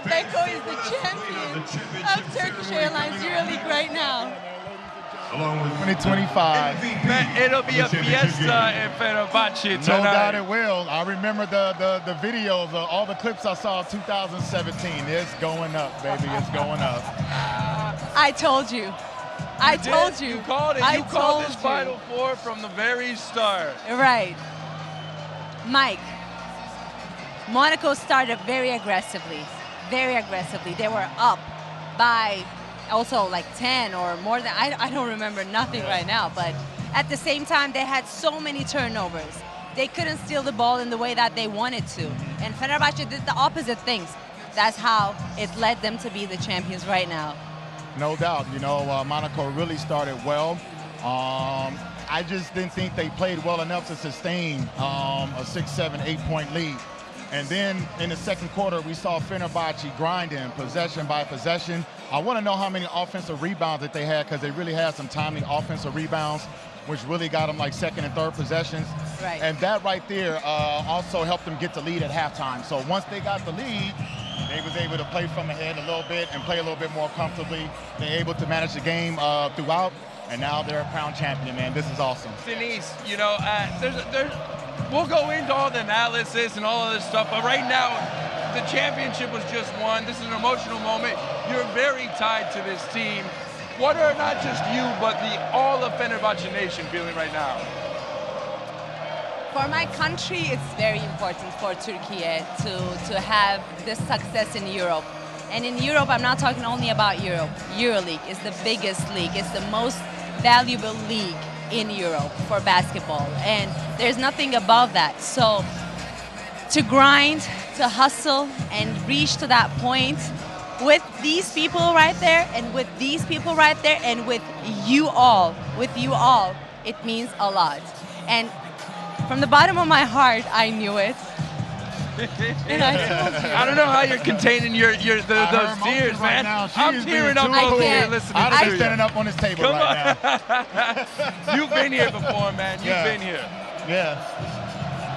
Beko is the champion of Turkish Airlines EuroLeague right now. 2025. It'll be a fiesta in Fenerbahce tonight. No doubt it will. I remember the videos, all the clips I saw of 2017. It's going up, baby. It's going up. I told you. I told you. You called it. You called this Final Four from the very start. Right. Mike, Monaco started very aggressively. Very aggressively. They were up by also like 10 or more than, I don't remember nothing right now, but at the same time, they had so many turnovers. They couldn't steal the ball in the way that they wanted to. And Fenerbahce did the opposite things. That's how it led them to be the champions right now. No doubt. You know, Monaco really started well. I just didn't think they played well enough to sustain a 6, 7, 8-point lead. And then in the second quarter, we saw Fenerbahce grinding possession by possession. I want to know how many offensive rebounds that they had, because they really had some timely offensive rebounds, which really got them like second and third possessions. Right. And that right there also helped them get the lead at halftime. So once they got the lead, they was able to play from ahead a little bit and play a little bit more comfortably. They're able to manage the game throughout, and now they're a crown champion, man. This is awesome. Denise, you know, we'll go into all the analysis and all of this stuff, but right now, the championship was just won. This is an emotional moment. You're very tied to this team. What are not just you, but all of Fenerbahce Nation feeling right now? For my country, it's very important for Turkey to have this success in Europe. And in Europe, I'm not talking only about Europe. EuroLeague is the biggest league. It's the most valuable league in Europe for basketball. And there's nothing above that. So to grind, to hustle, and reach to that point with these people right there, and with these people right there, and with you all, it means a lot. And from the bottom of my heart, I knew it. And I told you. I don't know how you're containing those tears, right man. now. I'm tearing up over here listening I'd to be you. standing up on this table Come right now. You've been here before, man. You've been here. Yeah.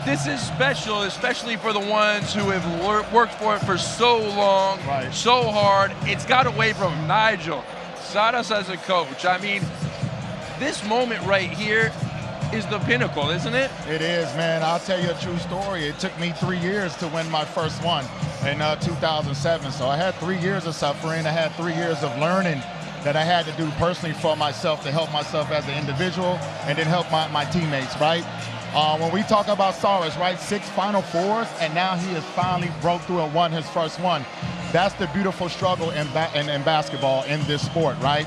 This is special, especially for the ones who have worked for it for so long, so hard. It's got away from Nigel, Saras as a coach. I mean, this moment right here is the pinnacle, isn't it? It is, man. I'll tell you a true story. It took me 3 years to win my first one in 2007. So I had 3 years of suffering. I had 3 years of learning that I had to do personally for myself to help myself as an individual and then help my teammates, right? When we talk about Saras, right, 6 Final Fours, and now he has finally broke through and won his first one. That's the beautiful struggle in basketball, in this sport, right?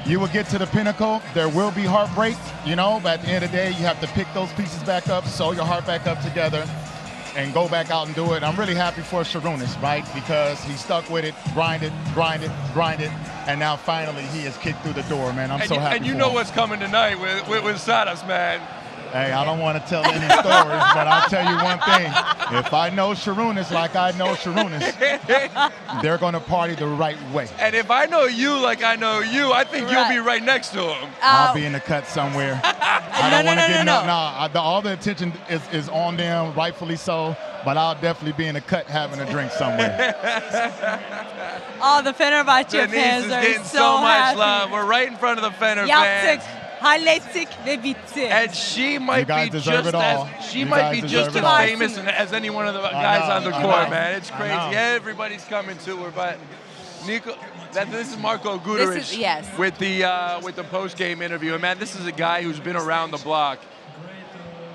You will get to the pinnacle. There will be heartbreak, you know, but at the end of the day, you have to pick those pieces back up, sew your heart back up together, and go back out and do it. I'm really happy for Sharunas, right, because he stuck with it, grinded, and now finally he has kicked through the door, man. I'm so happy. And you know what's coming tonight with Saras, man. Hey, I don't want to tell any stories, but I'll tell you one thing. If I know Sharunas like I know Sharunas, they're going to party the right way. And if I know you like I know you, I think you'll be right next to him. I'll be in the cut somewhere. I don't want to get no. All the attention is on them, rightfully so, but I'll definitely be in the cut having a drink somewhere. All the Fenerbahce Denise fans is are getting so much happy. love. We're right in front of the Fener fans. Hallettik ve bitti. And she might be just as famous as any one of the guys on the court, man. It's crazy. Everybody's coming to her, but Nico, this is Marko Guduric with the post-game interview. And man, this is a guy who's been around the block.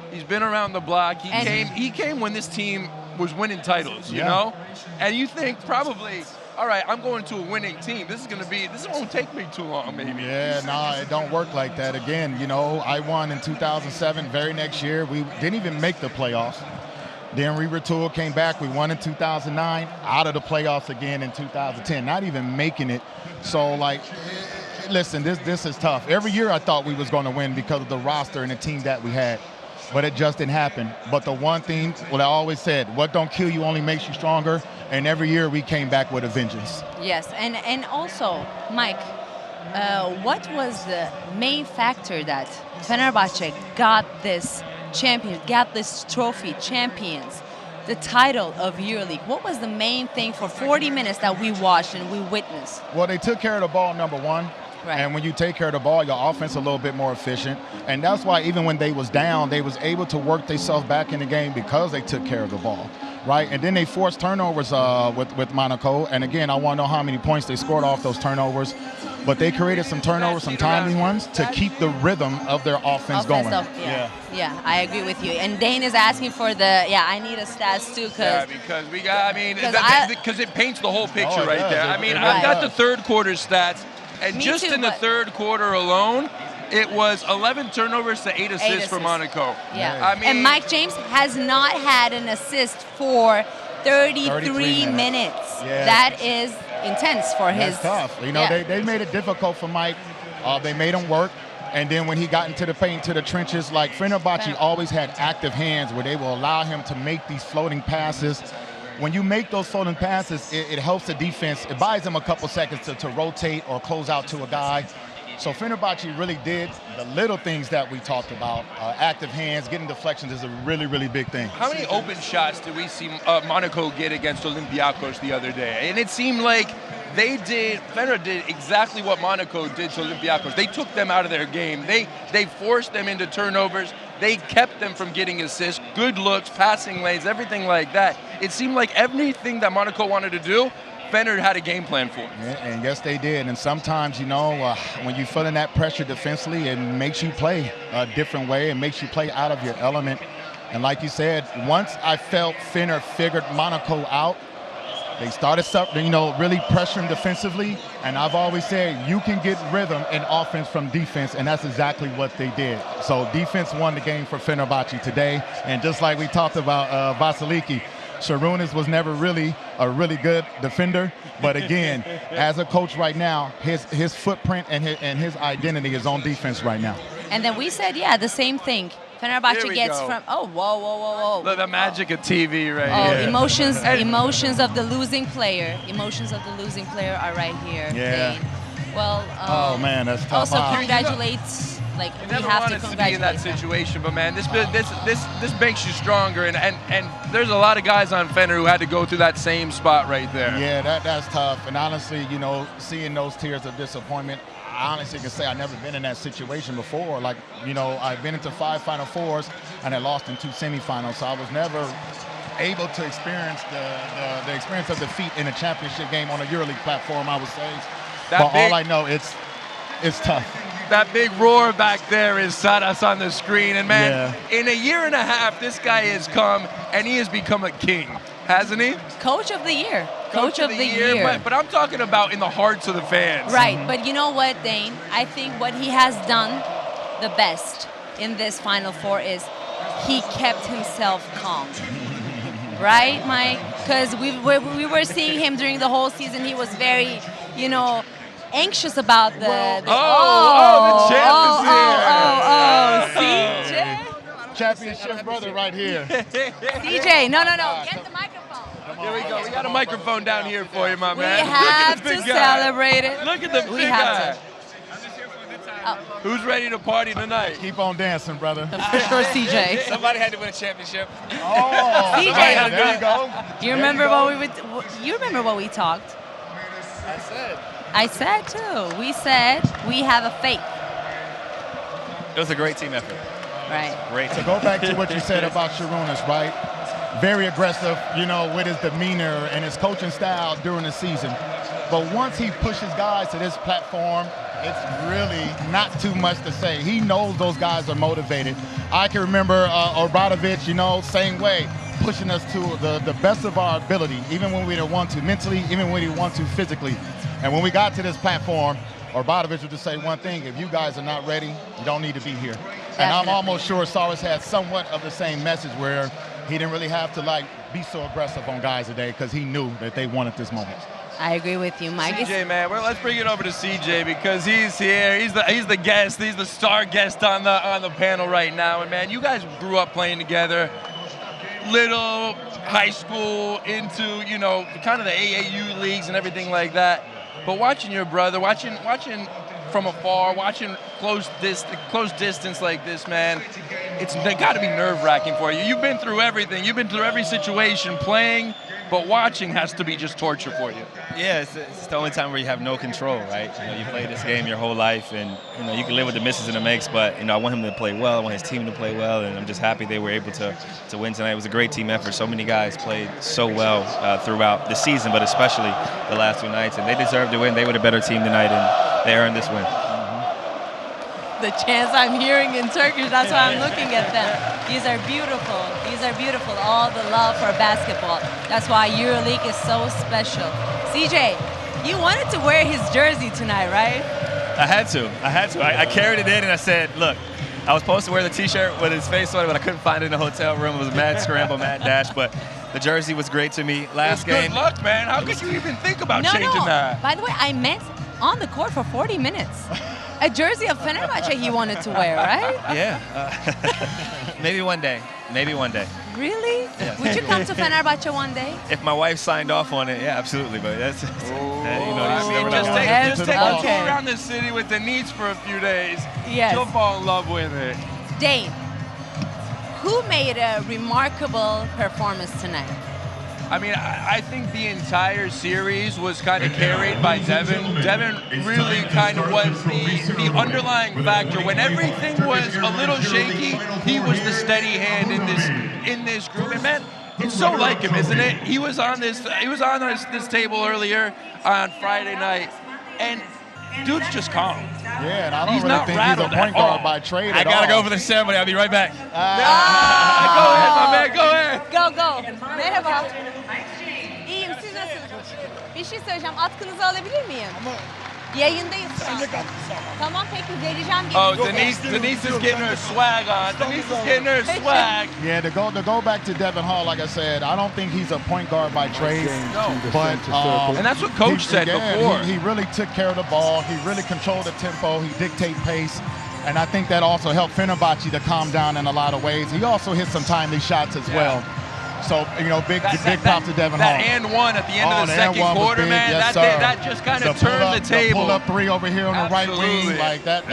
He's been around the block. He came when this team was winning titles, you know? And you think probably, all right, I'm going to a winning team. This won't take me too long, maybe. Yeah, no, it don't work like that. Again, you know, I won in 2007. Very next year, we didn't even make the playoffs. Then we retooled, came back. We won in 2009, out of the playoffs again in 2010, not even making it. So, like, listen, this is tough. Every year I thought we was going to win because of the roster and the team that we had. But it just didn't happen. But the one thing, what I always said, what don't kill you only makes you stronger. And every year we came back with a vengeance. Yes, and also, Mike, what was the main factor that Fenerbahce got this trophy, champions, the title of EuroLeague? What was the main thing for 40 minutes that we watched and we witnessed? Well, they took care of the ball, number one. Right. And when you take care of the ball, your offense a little bit more efficient. And that's why even when they was down, they was able to work themselves back in the game because they took care of the ball, right? And then they forced turnovers with Monaco. And again, I want to know how many points they scored off those turnovers. But they created some turnovers, some timely ones, to keep the rhythm of their offense going. Yeah, I agree with you. And Dane is asking for I need a stats too. Because we got, because it paints the whole picture right there. I've got the third quarter stats. And just in the third quarter alone, it was 11 turnovers to 8 assists for Monaco. Yeah. And Mike James has not had an assist for 33 minutes. Yeah. That is intense for his. That's tough. They made it difficult for Mike. They made him work. And then when he got into the paint, to the trenches, like Fenerbahce always had active hands where they will allow him to make these floating passes. When you make those floating passes, it helps the defense. It buys them a couple seconds to rotate or close out to a guy. So Fenerbahce really did the little things that we talked about. Active hands, getting deflections is a really, really big thing. How many open shots did we see Monaco get against Olympiacos the other day? And it seemed like Fener did exactly what Monaco did to Olympiacos. They took them out of their game. They forced them into turnovers. They kept them from getting assists, good looks, passing lanes, everything like that. It seemed like everything that Monaco wanted to do, Fener had a game plan for. Yeah, and yes, they did. And sometimes, when you feel in that pressure defensively, it makes you play a different way. It makes you play out of your element. And like you said, once I felt Fener figured Monaco out, they started really pressuring defensively, and I've always said you can get rhythm and offense from defense, and that's exactly what they did. So defense won the game for Fenerbahce today, and just like we talked about Vasiliki, Sharunas was never really a really good defender, but again, as a coach right now, his footprint and his identity is on defense right now. And then we said, the same thing. Fenerbahce gets from whoa. The magic of TV right here. Emotions of the losing player. Emotions of the losing player are right here. Yeah. Well, oh man, that's tough. Also congratulates. Like we have to congratulate to be in that situation, but man, this makes you stronger, and there's a lot of guys on Fener who had to go through that same spot right there. Yeah, that's tough. And honestly, seeing those tears of disappointment, I honestly can say I've never been in that situation before. Like, I've been into 5 Final Fours and I lost in 2 semifinals, so I was never able to experience the experience of defeat in a championship game on a EuroLeague platform, I would say. All I know, it's tough. That big roar back there is Saras on the screen. And, man, in a year and a half, this guy has come and he has become a king, hasn't he? Coach of the year. Coach of the year. But I'm talking about in the hearts of the fans. Right. But you know what, Dane? I think what he has done the best in this Final Four is he kept himself calm. Right, Mike? Because we were seeing him during the whole season. He was very, anxious about the CJ. Championship brother right here. CJ, no. Get the microphone. Here we go. We got a microphone down here for you, my man. We have to celebrate it. Look at the big guy. Oh. Who's ready to party tonight? Keep on dancing, brother. For sure, CJ. Somebody had to win a championship. Oh, CJ. There you go. You remember what we talked? I said too. We said we have a faith. It was a great team effort. Right. Great. To go back to what you said about Sharunas, right? Very aggressive, with his demeanor and his coaching style during the season. But once he pushes guys to this platform, it's really not too much to say. He knows those guys are motivated. I can remember Obradovic, same way, pushing us to the best of our ability, even when we didn't want to mentally, even when we didn't want to physically. And when we got to this platform, Obradovic would just say one thing: if you guys are not ready, you don't need to be here. Definitely. And I'm almost sure Saras had somewhat of the same message, where he didn't really have to be so aggressive on guys today because he knew that they wanted this moment. I agree with you, Mike. CJ, man, well, let's bring it over to CJ because he's here. He's the guest. He's the star guest on the panel right now. And man, you guys grew up playing together, little high school into kind of the AAU leagues and everything like that. But watching your brother, watching from afar, watching close distance like this, man, it's got to be nerve-wracking for you. You've been through everything. You've been through every situation playing, but watching has to be just torture for you. Yeah, it's the only time where you have no control, right? You play this game your whole life, and you can live with the misses and the makes, but I want him to play well. I want his team to play well, and I'm just happy they were able to win tonight. It was a great team effort. So many guys played so well throughout the season, but especially the last 2 nights, and they deserved to win. They were the better team tonight, and they earned this win. The chants I'm hearing in Turkish, that's why I'm looking at them. These are beautiful. These are beautiful. All the love for basketball. That's why EuroLeague is so special. CJ, you wanted to wear his jersey tonight, right? I had to. I carried it in and I said, look, I was supposed to wear the T-shirt with his face on it, but I couldn't find it in the hotel room. It was a mad scramble, mad dash, but the jersey was great to me. Last game. Good luck, man. How could you even think about changing that? By the way, I meant on the court for 40 minutes. A jersey of Fenerbahce he wanted to wear, right? Yeah. Maybe one day. Maybe one day. Really? Yeah. Would you come to Fenerbahce one day? If my wife signed off on it, yeah, absolutely. But that's just take a tour around the city with Denise for a few days. Yes. She'll fall in love with it. Dane, who made a remarkable performance tonight? I mean, I think the entire series was kind of carried by Devin. Devin really kind of was the underlying factor. When everything was a little shaky, he was the steady hand in this group. And man, it's so like him, isn't it? He was on this table earlier on Friday night, and dude's just calm. Yeah, and I don't really think he's a point guard by trade I gotta go for the ceremony. I'll be right back. Go ahead, my man. Go ahead. Go. Merhaba. İyiyim. Siz nasılsınız? Bir şey söyleyeceğim. Atkınızı alabilir miyim? Yayındayız şu an. Tamam peki vereceğim. Oh, Denise is getting her swag on. Denise is getting her swag. Yeah, to go back to Devin Hall, like I said, I don't think he's a point guard by trade. No. But and that's what Coach said before. He really took care of the ball. He really controlled the tempo. He dictated pace. And I think that also helped Fenerbahce to calm down in a lot of ways. He also hit some timely shots as well. So, big props to Devin Hall. That and one at the end of the second quarter, man. Yes, that just kind of turned the table. The pull-up three over here on the right wing, like that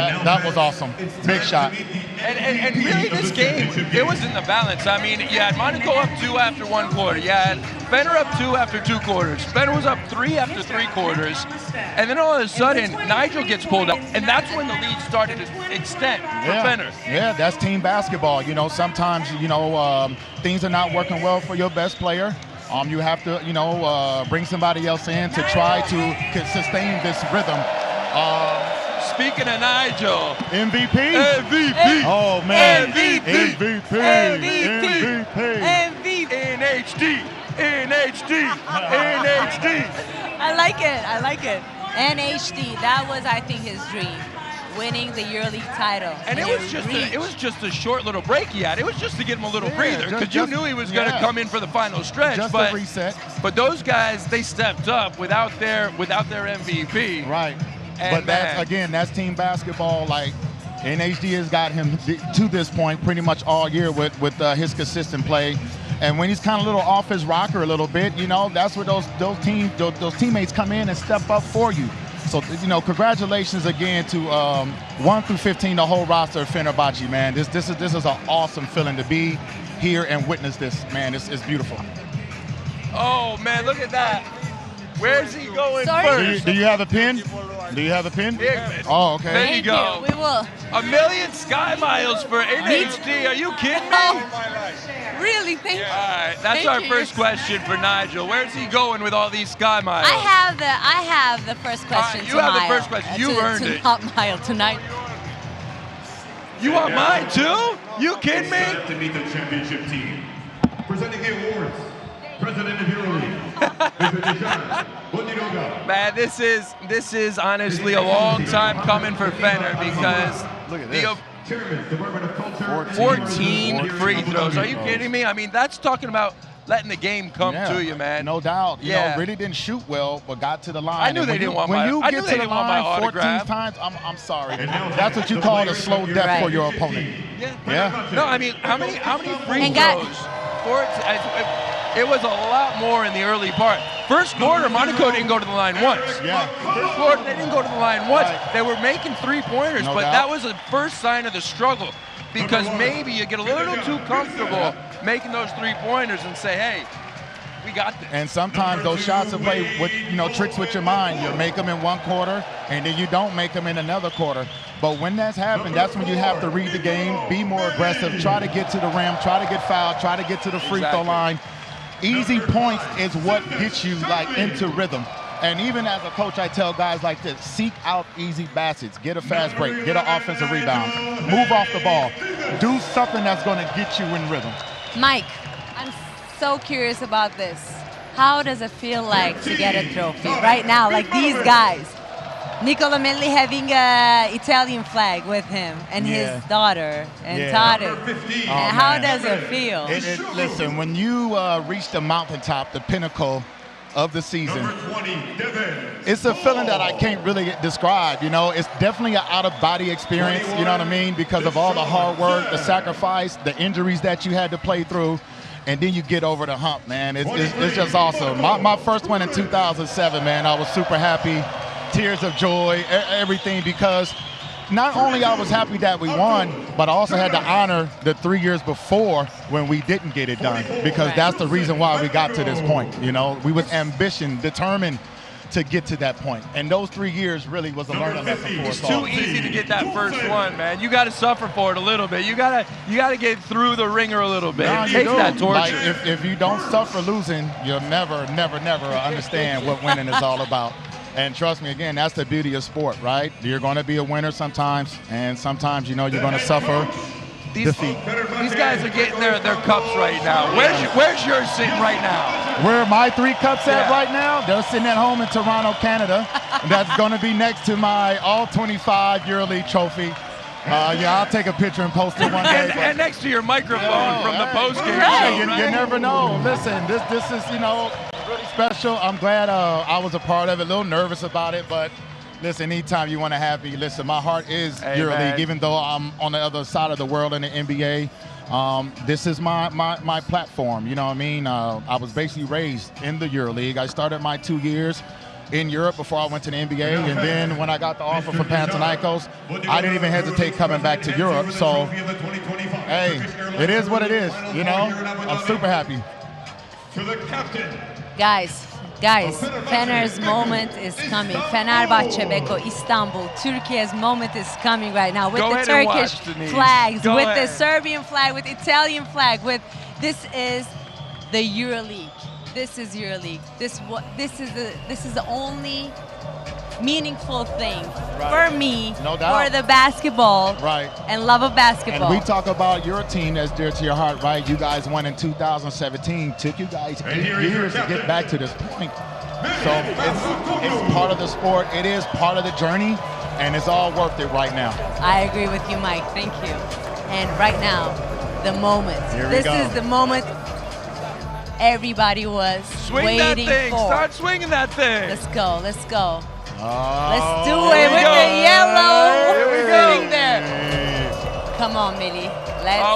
was awesome. Big shot. And really, this game, it was in the balance. I mean, you had Monaco up 2 after 1 quarter. You had Fener up 2 after 2 quarters. Fener was up 3 after 3 quarters. And then all of a sudden, Nigel gets pulled up. And that's when the lead started to extend for Fener. Yeah, that's team basketball. Sometimes, things are not working well for your best player. You have to, bring somebody else in to try to sustain this rhythm. Speaking of Nigel. MVP? Oh, man. MVP. NHD. I like it. NHD. That was, I think, his dream. Winning the EuroLeague title. And it was just a short little break he had. It was just to give him a little breather, because you knew he was going to come in for the final stretch. Just a reset. But those guys, they stepped up without their MVP. Right. But that's team basketball. Like, NHD has got him to this point pretty much all year with his consistent play. And when he's kind of a little off his rocker a little bit, that's where those teammates come in and step up for you. So, congratulations again to 1 through 15, the whole roster of Fenerbahce, man. This is an awesome feeling to be here and witness this, man. It's beautiful. Oh, man, look at that. Where's he going first? Do you have a pin? Yeah. Oh, okay. There you go. We will. 1 million Sky Miles for NHD. Are you kidding me? Really? Thank you. All right, that's our first question for Nigel. Where's he going with all these Sky Miles? I have the first question. You have the first question. You earned it. Top mile tonight. You want mine too? You kidding me? To meet the championship team. Presenting the awards. President of EuroLeague. Man, this is honestly a long time coming for Fener, because look at this. 14 free throws. Are you kidding me? I mean, that's talking about letting the game come to you, man. No doubt. Really didn't shoot well, but got to the line. I knew they didn't want my autograph. When you get to the line 14 times, I'm sorry. That's what you call a slow death for your opponent. Yeah. No, I mean, how many free throws? It was a lot more in the early part. First quarter, Monaco didn't go to the line once. Yeah. First quarter, they didn't go to the line once. They were making 3-pointers, but that was the first sign of the struggle. because maybe you get a little too comfortable making those three-pointers and say, hey, we got this. And sometimes those shots are played with, tricks with your mind. You make them in one quarter, and then you don't make them in another quarter. But when that's happened, that's when you have to read the game, be more aggressive, try to get to the rim, try to get fouled, try to get to the free throw line. Easy points is what gets you into rhythm. And even as a coach, I tell guys like this, seek out easy baskets, get a fast break, get an offensive rebound, move off the ball, do something that's going to get you in rhythm. Mike, I'm so curious about this. How does it feel like to get a trophy right now, like these guys? Nicola Melli having an Italian flag with him and his daughter and Tarek. How does it feel? Listen, when you reach the mountaintop, the pinnacle of the season, it's a feeling that I can't really describe. It's definitely an out-of-body experience, you know what I mean, because of all the hard work, the sacrifice, the injuries that you had to play through, and then you get over the hump, man. It's just awesome. My first one in 2007, man, I was super happy. Tears of joy, everything, because not only I was happy that we won, but I also had to honor the 3 years before when we didn't get it done, because that's the reason why we got to this point. We was ambition, determined to get to that point. And those 3 years really was a learning lesson for us all. It's too easy to get that first one, man. You got to suffer for it a little bit. You got to get through the ringer a little bit. It takes that torture. Like, if you don't suffer losing, you'll never understand what winning is all about. And trust me, again, that's the beauty of sport, right? You're going to be a winner sometimes, and sometimes, you're going to suffer defeat. These guys are getting their cups right now. Where's yours sitting right now? Where are my 3 cups at right now? They're sitting at home in Toronto, Canada. That's going to be next to my All-25 EuroLeague trophy. I'll take a picture and post it one day. And next to your microphone from the postgame show. You never know. Listen, this is, really special. I'm glad I was a part of it. A little nervous about it, but listen, anytime you want to have me, listen, my heart is EuroLeague, even though I'm on the other side of the world in the NBA. This is my platform, you know what I mean? I was basically raised in the EuroLeague. I started my 2 years in Europe before I went to the NBA, and then when I got the offer from Panathinaikos, I didn't even hesitate coming back to Europe. So, hey, it is what it is, I'm super happy. To the captain. Guys, Fener's moment is coming. Fenerbahce Beko Istanbul, Turkey's moment is coming right now with the Turkish flags, with the Serbian flag, with Italian flag, this is the EuroLeague. This is EuroLeague. This is the only meaningful thing for me, for the basketball, and love of basketball. And we talk about your team that's dear to your heart, right? You guys won in 2017. Took you guys 8 years to get back to this point. So it's part of the sport. It is part of the journey, and it's all worth it right now. I agree with you, Mike. Thank you. And right now, the moment. This is the moment everybody was waiting for. Start swinging that thing. Let's go. Let's do it with the yellow. Here we go. Sitting there. Come on, Millie.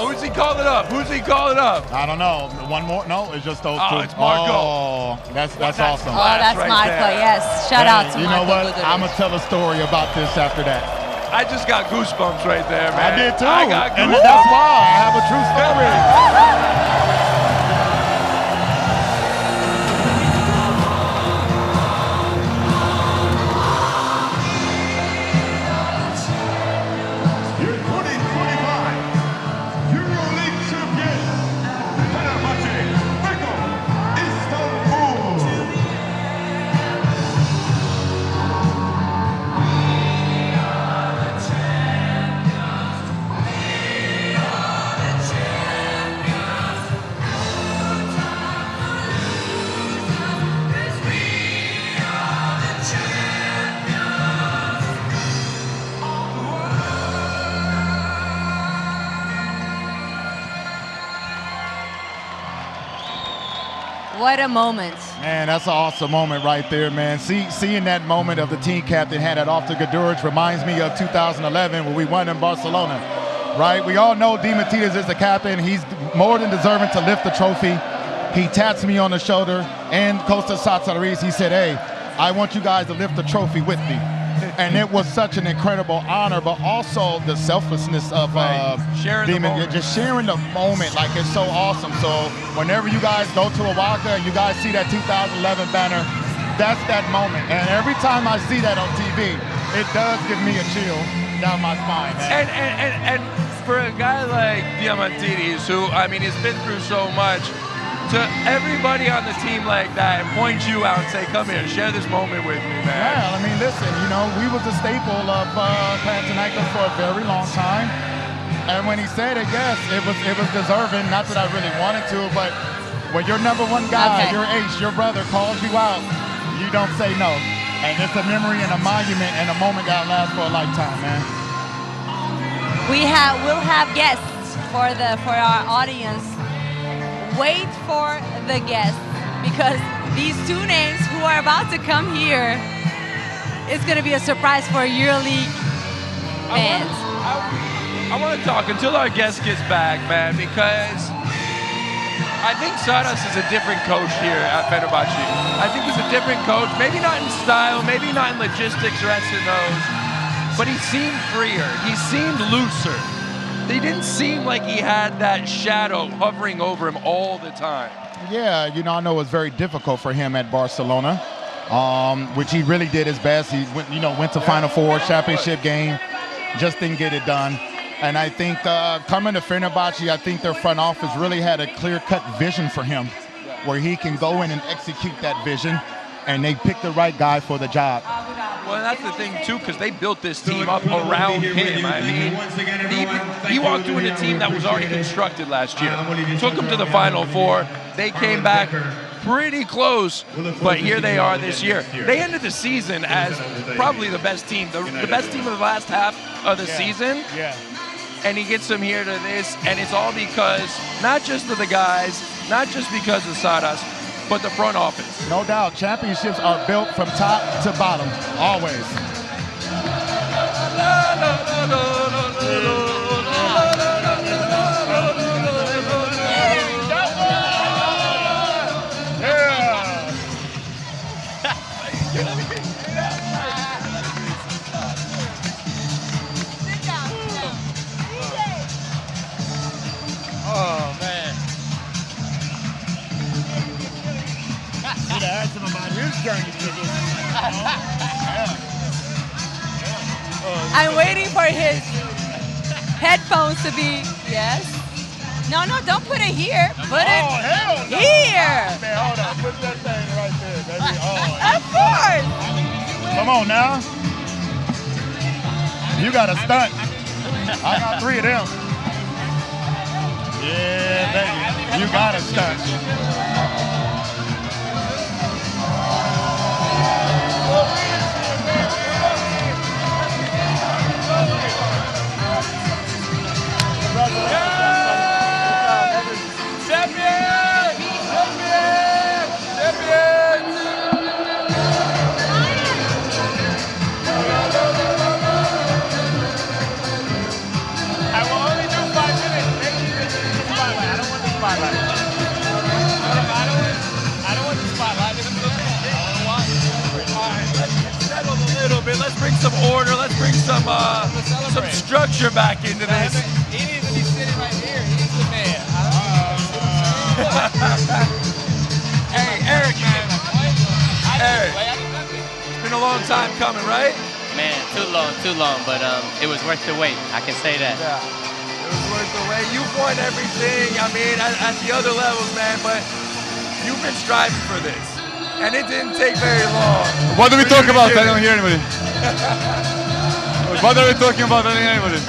Who's he calling up? I don't know. One more? No, it's just those 2. It's Marco. Oh, that's awesome. Oh, that's right Marco. there. Yes. Shout out to Marco. You know what? Guduric. I'm going to tell a story about this after that. I just got goosebumps right there, man. I did too. I got goosebumps. And that's why I have a true story. Your 2025 EuroLeague champion, Fenerbahce Beko Istanbul. What a moment. Man, that's an awesome moment right there, man. Seeing that moment of the team captain had that off to Guduric reminds me of 2011 when we won in Barcelona, right? We all know Dimitridis is the captain. He's more than deserving to lift the trophy. He taps me on the shoulder, and Kostas Tsatsiris, he said, hey, I want you guys to lift the trophy with me. And it was such an incredible honor, but also the selflessness of sharing the moment. Just sharing the moment, like it's so awesome. So whenever you guys go to Awaka and you guys see that 2011 banner, that's that moment. And every time I see that on TV, it does give me a chill down my spine, man. And for a guy like Diamantidis, who, I mean, he's been through so much, to everybody on the team like that and point you out and say, come here, share this moment with me, man. Yeah, I mean, listen, you know, we was a staple of Panathinaikos for a very long time. And when he said it, yes, it was deserving. Not that I really wanted to, but when your number one guy, your ace, your brother calls you out, you don't say no. And it's a memory and a monument and a moment that lasts for a lifetime, man. We'll have guests for our audience. Wait for the guests, because these two names who are about to come here is going to be a surprise for EuroLeague fans. I want to talk until our guest gets back, man, because I think Saras is a different coach here at Fenerbahce. I think he's a different coach, maybe not in style, maybe not in logistics or S&Os, but he seemed freer, he seemed looser. He didn't seem like he had that shadow hovering over him all the time. Yeah, you know, I know it was very difficult for him at Barcelona, which he really did his best. He went to Final Four, championship game, just didn't get it done. And I think coming to Fenerbahce, I think their front office really had a clear-cut vision for him, where he can go in and execute that vision, and they picked the right guy for the job. Well, that's the thing, too, because they built this team up around him. I mean, he walked into a team that was already constructed last year. Took them to the Final Four. They came back pretty close, but here they are this year. They ended the season as probably the best team, the best team of the last half of the season. Yeah. And he gets them here to this, and it's all because, not just of the guys, not just because of Saras, but the front office. No doubt, championships are built from top to bottom, always. Oh, man. He'd asked him about his journey to this. I'm waiting for his headphones to be, yes. No, don't put it here. Put it here. Man, hold on. Put that thing right there, baby. Of course. Come on now. You got a stunt. I got 3 of them. Yeah, baby. You got a stunt. Let's bring some order. Let's bring some structure back into this. He needs to be sitting right here. He's the man. Hey, Eric, man. Eric, it's been a long time coming, right? Man, too long, but it was worth the wait. I can say that. Yeah, it was worth the wait. You've won everything. I mean, at the other levels, man, but you've been striving for this. And it didn't take very long. What are we talking about? I don't hear anybody. What are we talking about? I don't hear anybody.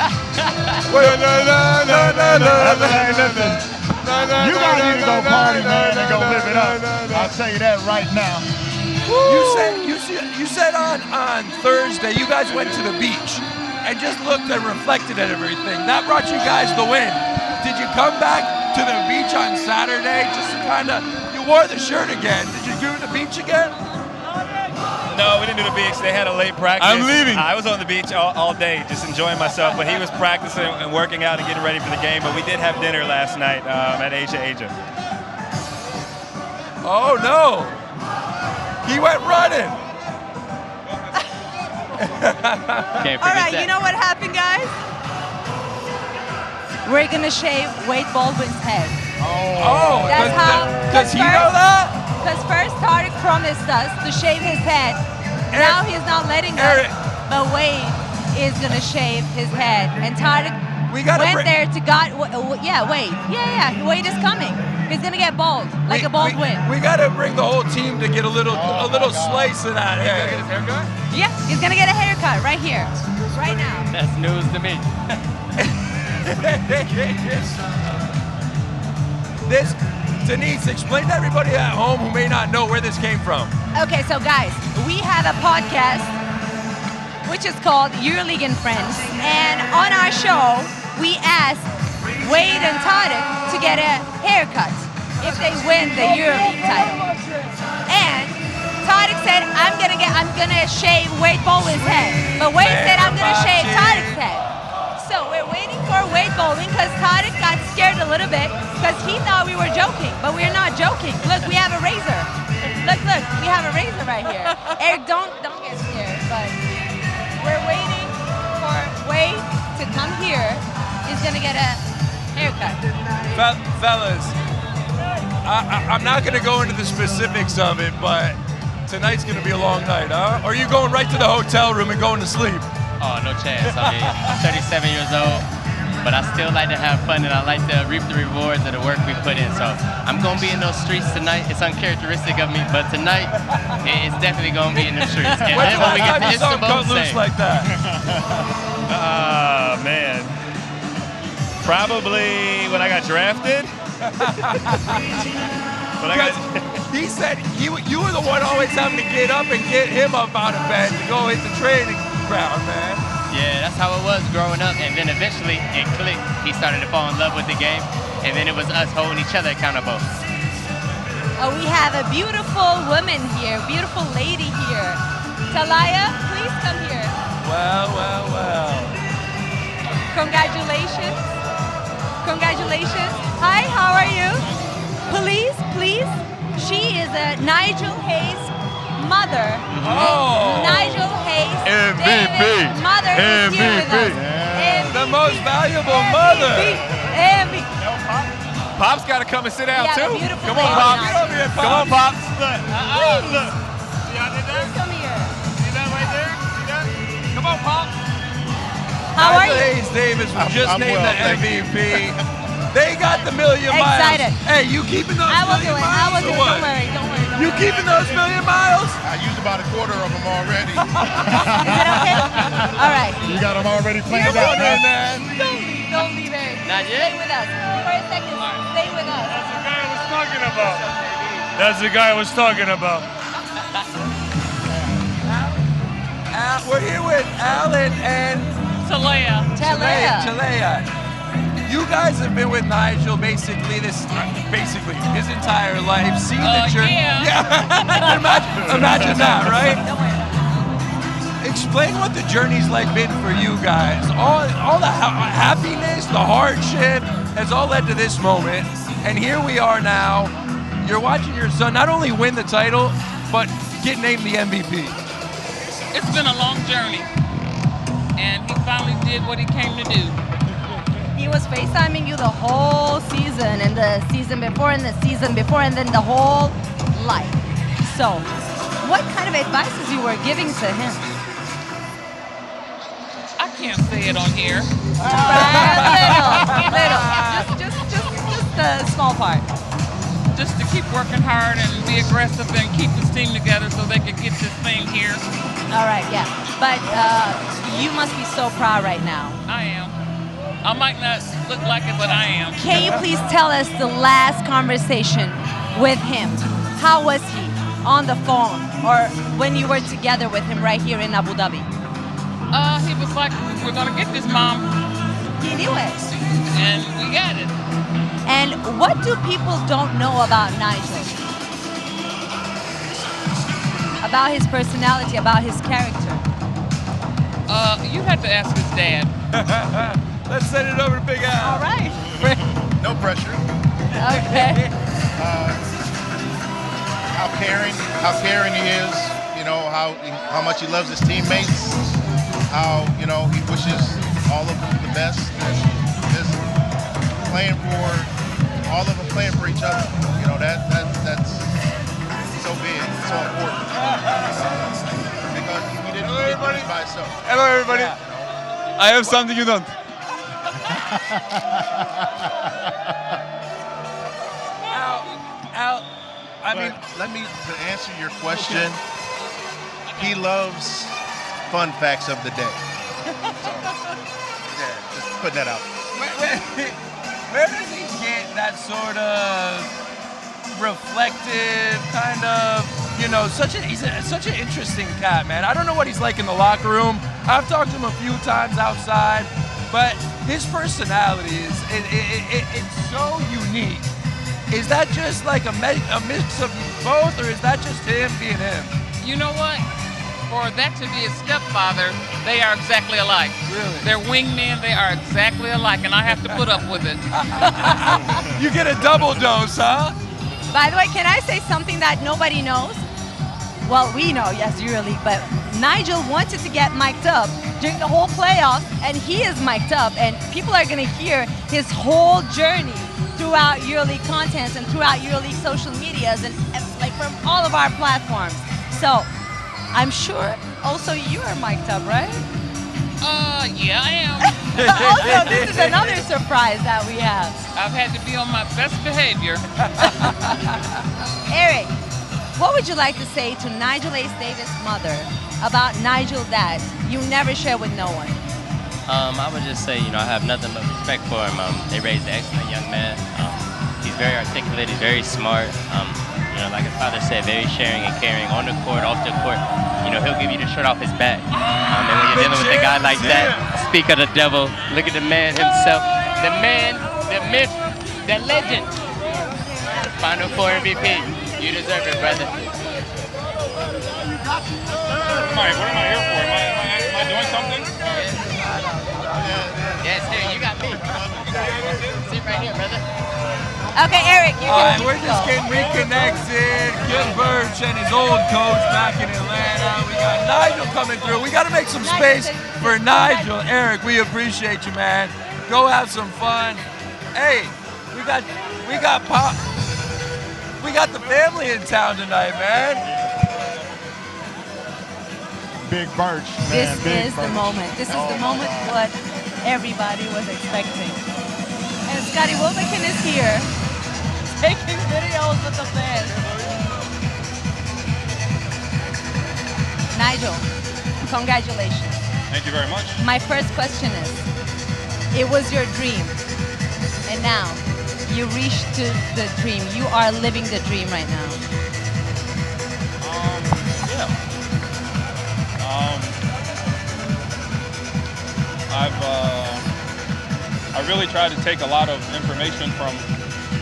You guys need to go party, man, and go live it up. I'll tell you that right now. You said on Thursday you guys went to the beach and just looked and reflected at everything. That brought you guys the win. Did you come back to the beach on Saturday just to kind of? You wore the shirt again. Did you do the beach again? No, we didn't do the beach. They had a late practice. I'm leaving. I was on the beach all day, just enjoying myself. But he was practicing and working out and getting ready for the game. But we did have dinner last night at Asia. Oh no! He went running. Can't forget All right, that. you know what happened, guys? We're gonna shave Wade Baldwin's head. Oh, That's how. does he know that? Because first Tariq promised us to shave his head. Now he's not letting us. But Wade is gonna shave his head, and Tariq went there to God. Wade. Yeah. Wade is coming. He's gonna get bald, like a bald win. We gotta bring the whole team to get a little slice of that hair. Get his haircut? Yeah, he's gonna get a haircut right here, right now. That's news to me. This, Denise, explain to everybody at home who may not know where this came from. Okay, so guys, we have a podcast which is called EuroLeague and Friends, and on our show we asked Wade and Tariq to get a haircut if they win the EuroLeague title. And Tariq said, I'm gonna shave Wade Baldwin's head, but Wade said I'm gonna shave Tariq's head. So we're waiting for Wade Baldwin because Tariq got scared a little bit because he thought we were joking, but we're not joking. Look, we have a razor. Look, we have a razor right here. Eric, don't get scared, but we're waiting for Wade to come here. He's gonna get a haircut. Fellas, I'm not gonna go into the specifics of it, but tonight's gonna be a long night, huh? Or are you going right to the hotel room and going to sleep? Oh, no chance. I mean, I'm 37 years old, but I still like to have fun and I like to reap the rewards of the work we put in. So I'm going to be in those streets tonight. It's uncharacteristic of me, but tonight it's definitely going to be in the streets. And When's the then when we last get time you to saw him cut Istanbul, loose like that? Man. Probably when I got drafted. He said you were the one always having to get up and get him up out of bed to go hit the training ground, man. Yeah, that's how it was growing up, and then eventually it clicked. He started to fall in love with the game, and then it was us holding each other accountable. Oh, we have a beautiful woman here, beautiful lady here. Talaya, please come here. Well. Congratulations. Hi, how are you? Please. She is a Nigel Hayes mother. Oh. Nigel Hayes. MVP. David's mother is here with us. MVP. The most valuable mother. MVP. Pop's got to come and sit down Yeah, too. beautiful Come on, lady. Pops. Get over here, Pops. Come on, Pops. Please. Look. See how I did that? Please come here. See that right there? See that? Come on, Pops. How are Nigel you? Hayes Davis was just I'm named well, the thank you. MVP. They got the million miles. Excited. Hey, you keeping those I will do million it. miles or what? Don't worry. You keeping those million miles? I used about a quarter of them already. Is it okay? All right. You got them already planned Come out, on, man. man. Don't leave, Eric. Not yet? Stay with us. For a second, stay with us. That's the guy I was talking about. That's the guy I was talking about. We're here with Alan and Talaya. Chalea. You guys have been with Nigel basically his entire life. Seen the journey. Yeah. Imagine that, right? Explain what the journey's like been for you guys. All the happiness, the hardship has all led to this moment. And here we are now. You're watching your son not only win the title, but get named the MVP. It's been a long journey, and he finally did what he came to do. He was FaceTiming you the whole season, and the season before, and the season before, and then the whole life. So, what kind of advices you were giving to him? I can't say it on here. Little. Just a small part. Just to keep working hard and be aggressive and keep this team together so they can get this thing here. All right, yeah. But you must be so proud right now. I am. I might not look like it, but I am. Can you please tell us the last conversation with him? How was he on the phone or when you were together with him right here in Abu Dhabi? He was like, we're going to get this, Mom. He knew it. And we got it. And what do people don't know about Nigel? About his personality, about his character? You have to ask his dad. Let's send it over to Big Al. All right. No pressure. Okay. How caring he is. You know how much he loves his teammates. how, you know, he wishes all of them the best and just playing for all of them, playing for each other. You know, that's so big, so important. Because he didn't do this by himself. Hello, everybody. Yeah, you know. I have something you don't. Al, let me to answer your question. He loves fun facts of the day. So, yeah, just put that out. Where does he get that sort of reflective kind of, you know, he's such an interesting cat, man. I don't know what he's like in the locker room. I've talked to him a few times outside, but his personality it's so unique. Is that just like a mix of both, or is that just him being him? You know what? For that to be his stepfather, they are exactly alike. Really? They're wingmen, they are exactly alike, and I have to put up with it. You get a double dose, huh? By the way, can I say something that nobody knows? Well, we know, yes, EuroLeague, but Nigel wanted to get mic'd up during the whole playoffs, and he is mic'd up, and people are going to hear his whole journey throughout EuroLeague content and throughout EuroLeague social medias and like from all of our platforms. So I'm sure also you are mic'd up, right? Yeah, I am. Also, this is another surprise that we have. I've had to be on my best behavior. Eric, what would you like to say to Nigel Ace Davis' mother about Nigel that you never share with no one? I would just say, you know, I have nothing but respect for him. They raised an excellent young man. He's very articulate, he's very smart. You know, like his father said, very sharing and caring on the court, off the court. You know, he'll give you the shirt off his back. And when you're dealing with a guy like that, speak of the devil, look at the man himself. The man, the myth, the legend. Final Four MVP. You deserve it, brother. What am I here for? Am I doing something? Yes, here, you got me. Sit right here, brother. Okay, Eric, you can we're just getting reconnected. Kim Birch and his old coach back in Atlanta. We got Nigel coming through. We got to make some space for Nigel. Eric, we appreciate you, man. Go have some fun. Hey, we got Pop. We got the family in town tonight, man. Big Birch, man. This Big is Birch. The moment. This is the moment what everybody was expecting. And Scotty Wilbekin is here, taking videos with the fans. Nigel, congratulations. Thank you very much. My first question is, it was your dream, and now you reached to the dream. You are living the dream right now. I really tried to take a lot of information from,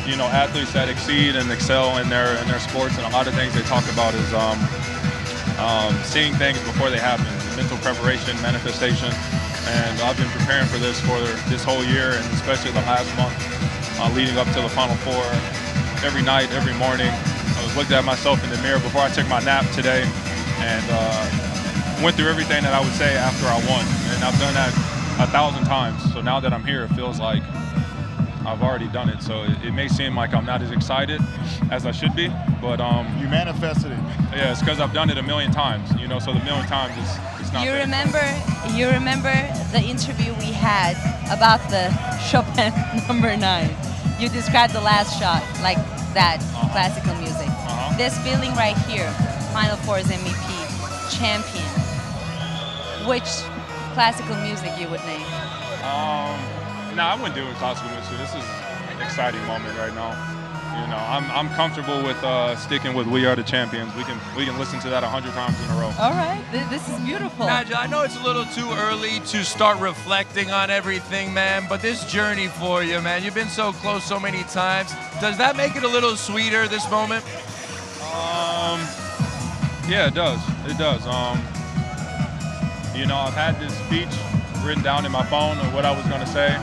you know, athletes that exceed and excel in their sports, and a lot of things they talk about is seeing things before they happen, mental preparation, manifestation, and I've been preparing for this whole year, and especially the last month leading up to the Final Four. Every night, every morning, I was looking at myself in the mirror before I took my nap today, and went through everything that I would say after I won, and I've done that 1,000 times. So now that I'm here, it feels like I've already done it. So it may seem like I'm not as excited as I should be, but you manifested it. Yeah, it's because I've done it 1,000,000 times. You know, so the 1,000,000 times it's not. You remember the interview we had about the Chopin number 9. You described the last shot like that, classical music. This feeling right here, Final Four's MVP, champion. Which classical music you would name? No, I wouldn't do it classical music. This is an exciting moment right now. You know, I'm comfortable with sticking with "We Are the Champions." We can listen to that 100 times in a row. All right, this is beautiful. Nigel, I know it's a little too early to start reflecting on everything, man, but this journey for you, man, you've been so close so many times. Does that make it a little sweeter, this moment? Yeah, it does. It does. You know, I've had this speech written down in my phone of what I was going to say,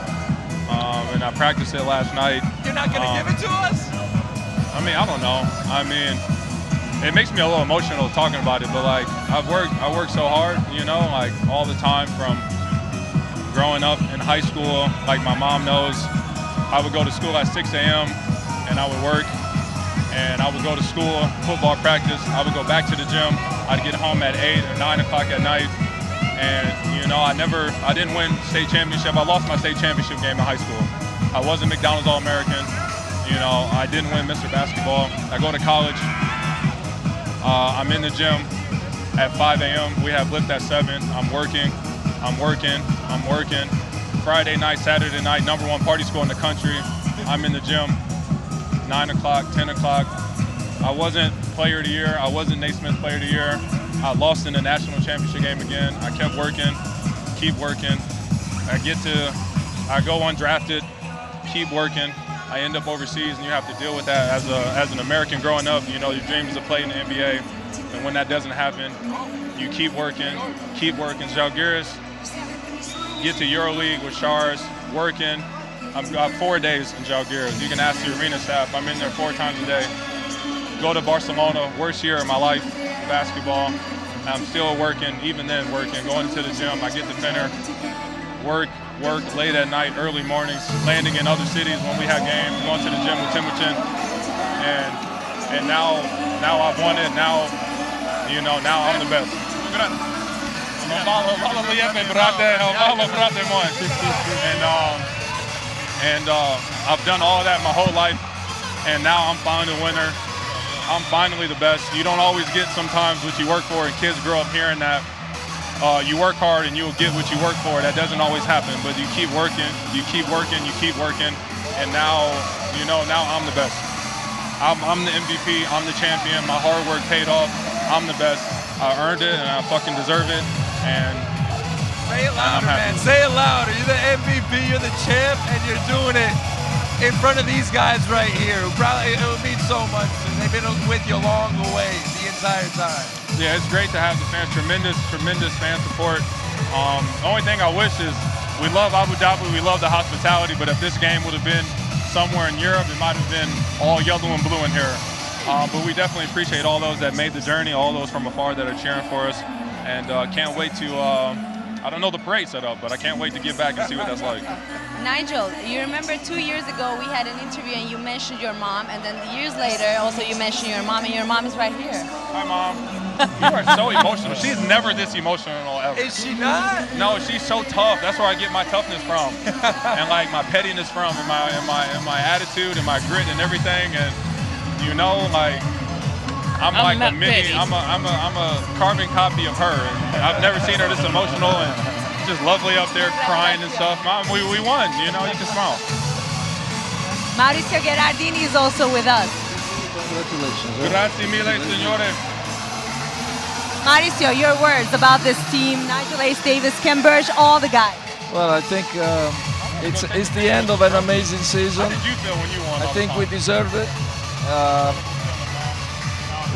and I practiced it last night. You're not going to give it to us? I mean, I don't know. I mean, it makes me a little emotional talking about it, but like I worked so hard, you know, like all the time from growing up in high school. Like my mom knows, I would go to school at 6 a.m. and I would work, and I would go to school, football practice. I would go back to the gym. I'd get home at 8 or 9 o'clock at night, and you know, I didn't win state championship. I lost my state championship game in high school. I wasn't McDonald's All-American. You know, I didn't win Mr. Basketball. I go to college. I'm in the gym at 5 a.m. We have lift at 7. I'm working. Friday night, Saturday night, #1 party school in the country. I'm in the gym, 9 o'clock, 10 o'clock. I wasn't player of the year. I wasn't Naismith player of the year. I lost in the national championship game again. I kept working, keep working. I go undrafted, keep working. I end up overseas, and you have to deal with that as an American growing up. You know, your dream is to play in the NBA, and when that doesn't happen, you keep working. Žalgiris, get to EuroLeague with Shars, working. I've got 4 days in Žalgiris. You can ask the arena staff. I'm in there 4 times a day. Go to Barcelona, worst year of my life, basketball. I'm still working, even then working, going to the gym. I get to Fener, work late at night, early mornings, landing in other cities when we had games, going to the gym with Timuchin. And now I've won it. Now, you know, now I'm the best. And I've done all of that my whole life, and now I'm finally the winner. I'm finally the best. You don't always get sometimes what you work for, and kids grow up hearing that. You work hard and you'll get what you work for. That doesn't always happen, but you keep working, and now, you know, now I'm the best. I'm the MVP, I'm the champion, my hard work paid off, I'm the best. I earned it and I fucking deserve it, and say it louder, man, say it louder. You're the MVP, you're the champ, and you're doing it in front of these guys right here, who probably, it would mean so much, and they've been with you along the way the entire time. Yeah, it's great to have the fans, tremendous fan support. The only thing I wish is, we love Abu Dhabi, we love the hospitality, but if this game would have been somewhere in Europe, it might have been all yellow and blue in here. But we definitely appreciate all those that made the journey, all those from afar that are cheering for us, and can't wait to, I don't know the parade setup, but I can't wait to get back and see what that's like. Nigel, you remember 2 years ago we had an interview and you mentioned your mom, and then years later also you mentioned your mom, and your mom is right here. Hi, Mom. You are so emotional. She's never this emotional ever. Is she not? No, she's so tough. That's where I get my toughness from, and like my pettiness from, and my attitude and my grit and everything. And you know, like I'm like a mini. I'm a carbon copy of her. And I've never seen her this emotional and just lovely up there crying and stuff. Mom, we won. You know, you can smile. Mauricio Gherardini is also with us. Congratulations. Grazie mille, signore. Mauricio, your words about this team, Nigel Ace Davis, Ken Burch, all the guys. Well, I think it's the end of an amazing season. How did you feel when you won? I think we deserved it.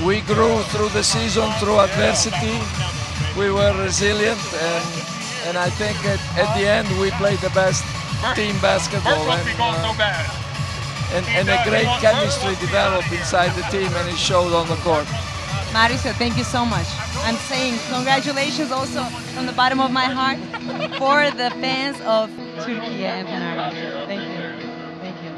We grew through the season, through adversity. We were resilient, and I think at the end we played the best team basketball. And a great chemistry developed inside the team, and it showed on the court. Mauricio, thank you so much. I'm saying congratulations also from the bottom of my heart for the fans of Turkey and Fenerbahce. Thank you. Thank you.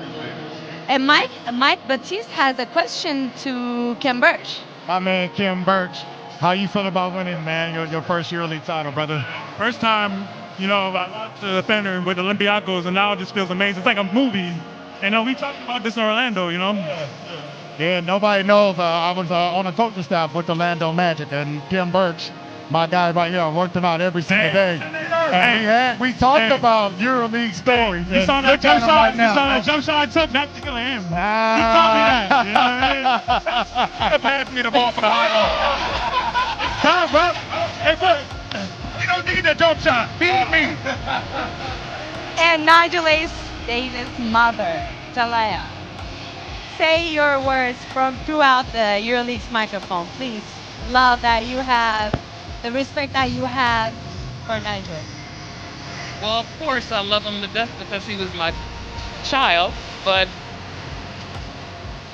And Mike Baptiste has a question to Ken Burch. My man, Ken Burch. How you feel about winning, man, your first EuroLeague title, brother? First time, you know, I lost to Fener with Olympiacos, and now it just feels amazing. It's like a movie. And we talked about this in Orlando, you know? Yeah, nobody knows. I was on a coaching staff with Orlando Magic, and Ken Burch, my guy right here, worked him out every single day. And we talked about EuroLeague stories. You saw that jump shot? You saw that jump shot I took? That particular him. He taught me that. You know what I mean? Pass me the ball for the high low. Come on, bro. Hey, bro. You don't need the jump shot. Feed me. And Nigel Ace Davis' mother, Talaya. Say your words from throughout the EuroLeague's microphone, please. Love that you have, the respect that you have for Nigel. Well, of course, I love him to death because he was my child, but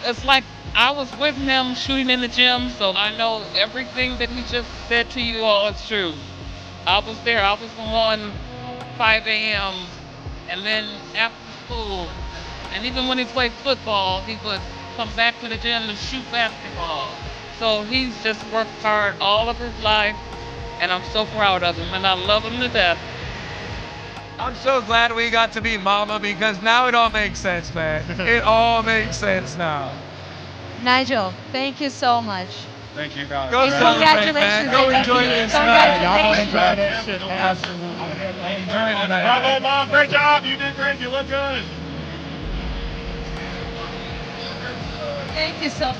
it's like I was with him shooting in the gym, so I know everything that he just said to you all is true. I was there. I was on 5 a.m. and then after school. And even when he played football, he would come back to the gym and shoot basketball. So he's just worked hard all of his life, and I'm so proud of him, and I love him to death. I'm so glad we got to meet Mama because now it all makes sense, man. It all makes sense now. Nigel, thank you so much. Thank you, guys. Go celebrate, man. Go enjoy this. Y'all enjoy that shit. Absolutely. Bravo, Mom. Great job. You did great. You look good. Thank you so much.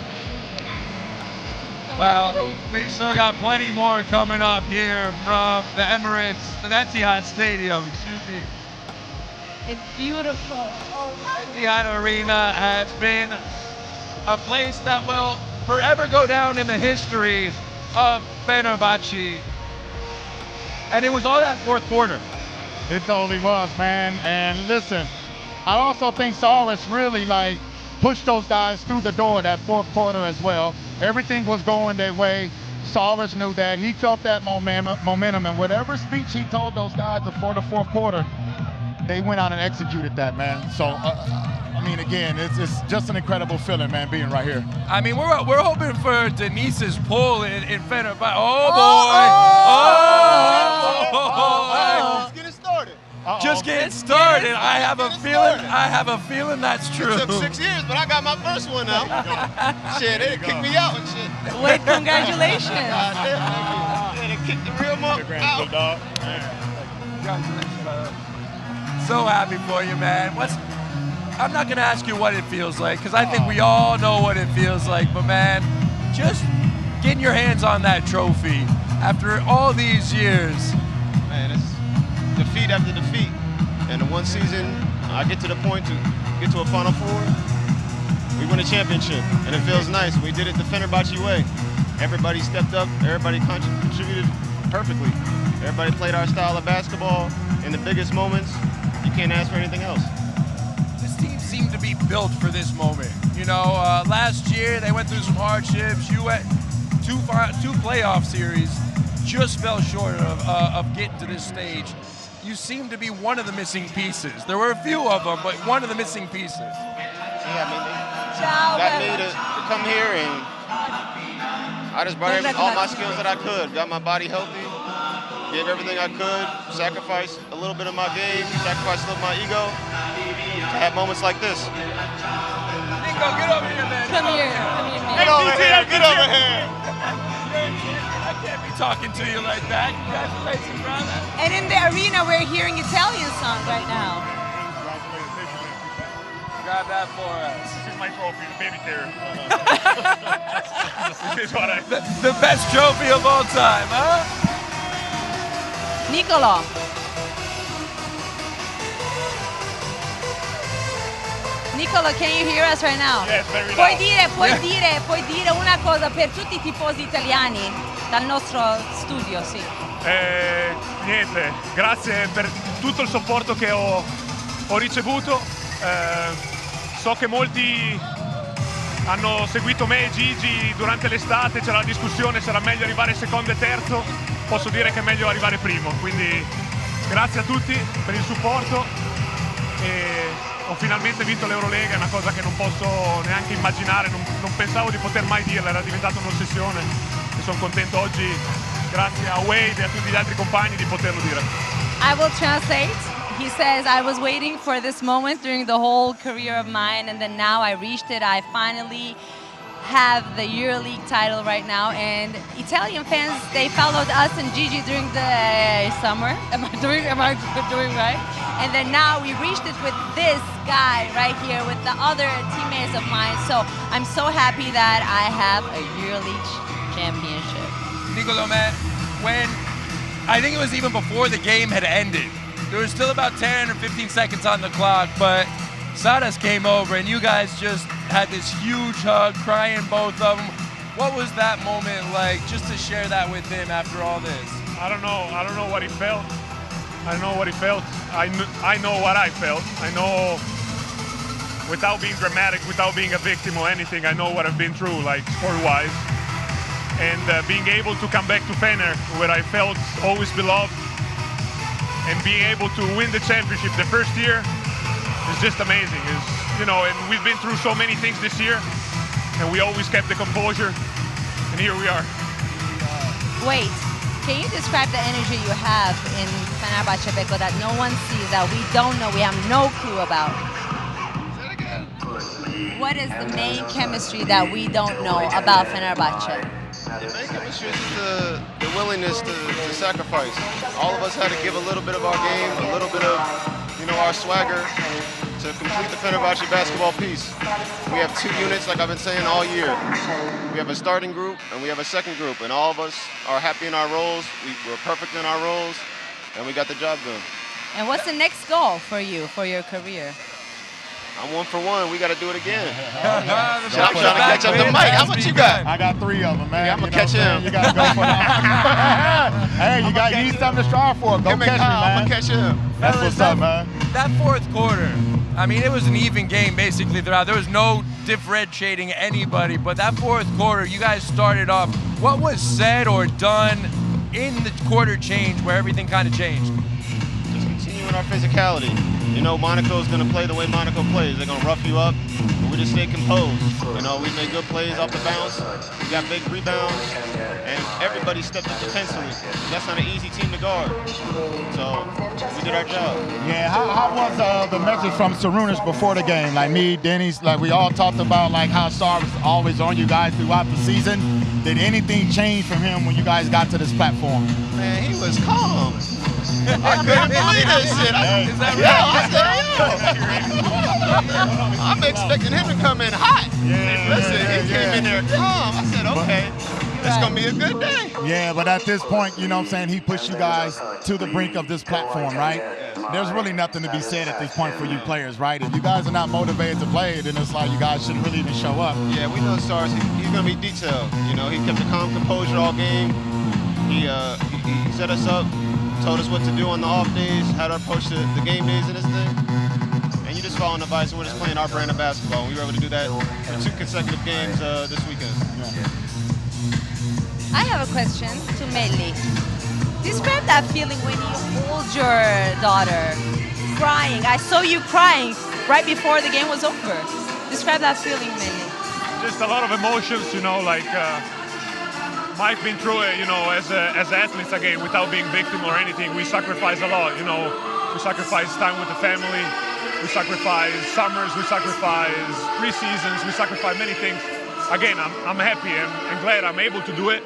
Well, we still got plenty more coming up here from the Emirates, the Etihad Stadium. Excuse me. It's beautiful. Etihad Arena has been a place that will forever go down in the history of Fenerbahce. And it was all that fourth quarter. It totally was, man. And listen, I also think Saras really pushed those guys through the door that fourth quarter as well. Everything was going their way. Saras knew that. He felt that momentum, and whatever speech he told those guys before the fourth quarter, they went out and executed that, man. So, I mean, again, it's just an incredible feeling, man, being right here. I mean, we're hoping for Denise's pull in Fenerbahce. Oh, boy. Let's get it started. Just getting started. I have a feeling that's true. It took 6 years, but I got my first one now. Shit, they kicked me out and shit. Wait, congratulations. They kicked the real mother out. So happy for you, man. I'm not gonna ask you what it feels like, because I think we all know what it feels like, but man, just getting your hands on that trophy after all these years. Man, it's defeat after defeat. And in one season, I get to the point to get to a Final Four, we win a championship, and it feels nice. We did it the Fenerbahce way. Everybody stepped up, everybody contributed perfectly. Everybody played our style of basketball in the biggest moments. You can't ask for anything else. This team seemed to be built for this moment. You know, last year they went through some hardships. You went two playoff series, just fell short of getting to this stage. You seem to be one of the missing pieces. There were a few of them, but one of the missing pieces. Yeah, I mean, they got me to come here, and I just brought all my skills that I could. Got my body healthy, gave everything I could, sacrificed a little bit of my game, sacrificed a little of my ego to have moments like this. Nico, get over here, man. Come here, man. Get over here, get over here. I can't be talking to you like that. Congratulations, brother. And in the arena, we're hearing Italian song right now. Grab that for us. This is my trophy, the baby carrier. This is what the best trophy of all time, huh? Nicolo. Nicolo, can you hear us right now? Yes, very loud. Puoi dire una cosa per tutti i tifosi italiani dal nostro studio, sì. Niente, grazie per tutto il supporto che ho ricevuto. So che molti hanno seguito me e Gigi durante l'estate, c'era la discussione se era meglio arrivare secondo e terzo. Posso dire che è meglio arrivare primo, quindi grazie a tutti per il supporto. Ho finalmente vinto l'EuroLeague, è una cosa che non posso neanche immaginare, non pensavo di poter mai dirla, era diventata un'ossessione e sono contento oggi, grazie a Wade e a tutti gli altri compagni, di poterlo dire. I will translate. He says, I was waiting for this moment during the whole career of mine, and then now I reached it. I finally have the EuroLeague title right now, and Italian fans, they followed us and Gigi during the summer. Am I doing right? And then now we reached it with this guy right here, with the other teammates of mine. So I'm so happy that I have a EuroLeague championship. Nicolo, man, when I think it was even before the game had ended, there was still about 10 or 15 seconds on the clock, but Saras came over and you guys just had this huge hug, crying both of them. What was that moment like, just to share that with him after all this? I don't know what he felt. I know what he felt. I know what I felt. I know without being dramatic, without being a victim or anything, I know what I've been through, like sport-wise. And being able to come back to Fener, where I felt always beloved, and being able to win the championship the first year is just amazing. And we've been through so many things this year, and we always kept the composure, and here we are. Wait, can you describe the energy you have in Fenerbahce Beko that no one sees, that we don't know, we have no clue about? What is the main chemistry that we don't know about Fenerbahce? The main chemistry is the willingness to sacrifice. All of us had to give a little bit of our game, a little bit of our swagger to complete the Fenerbahce basketball piece. We have two units, like I've been saying all year. We have a starting group and we have a second group, and all of us are happy in our roles. We're perfect in our roles, and we got the job done. And what's the next goal for you, for your career? I'm 1 for 1. We got to do it again. I'm trying to catch up to Mike. How much you got? I got 3 of them, man. Yeah, I'm going to catch him. You got to go for that. Hey, you need something to strive for. Go catch me, man. I'm going to catch him. That's what's up, man. That fourth quarter, I mean, it was an even game basically throughout. There was no differentiating anybody, but that fourth quarter, you guys started off. What was said or done in the quarter change where everything kind of changed? Just continuing our physicality. Monaco's going to play the way Monaco plays. They're going to rough you up, but we just stay composed. We made good plays off the bounce. We got big rebounds, and everybody stepped up defensively. That's not an easy team to guard. So we did our job. Yeah, how was the message from Sarunas before the game? Like me, Denny's, like we all talked about like how Star was always on you guys throughout the season. Did anything change from him when you guys got to this platform? Man, he was calm. I couldn't believe that shit. Is that right? I'm expecting him to come in hot. Listen, he came in there calm. I said, okay, it's going to be a good day. Yeah, but at this point, he pushed you guys to the brink of this platform, right? There's really nothing to be said at this point for you players, right? If you guys are not motivated to play, then it's like you guys shouldn't really even show up. Yeah, we know Stars. He's going to be detailed. He kept a calm composure all game. He set us up, told us what to do on the off days, how to approach the game days and this thing. And you just follow the advice, and we're just playing our brand of basketball. We were able to do that for 2 consecutive games this weekend. I have a question to Melli. Describe that feeling when you hold your daughter crying. I saw you crying right before the game was over. Describe that feeling, Melli. Just a lot of emotions, Mike been through it, as athletes again, without being victim or anything. We sacrifice a lot, We sacrifice time with the family. We sacrifice summers. We sacrifice pre-seasons. We sacrifice many things. Again, I'm happy and glad I'm able to do it.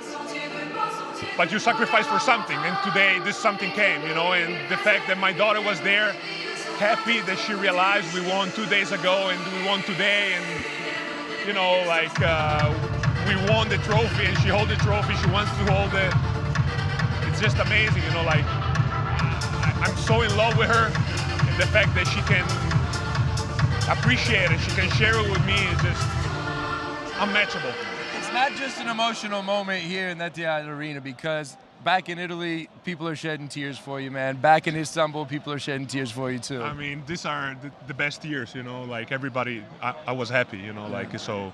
But you sacrifice for something, and today this something came, and the fact that my daughter was there, happy that she realized we won 2 days ago and we won today, and we won the trophy and she holds the trophy, she wants to hold it. It's just amazing, I'm so in love with her, and the fact that she can appreciate it, she can share it with me is just unmatchable. It's not just an emotional moment here in that arena, because back in Italy, people are shedding tears for you, man. Back in Istanbul, people are shedding tears for you too. I mean, these are the best years, everybody, I was happy, so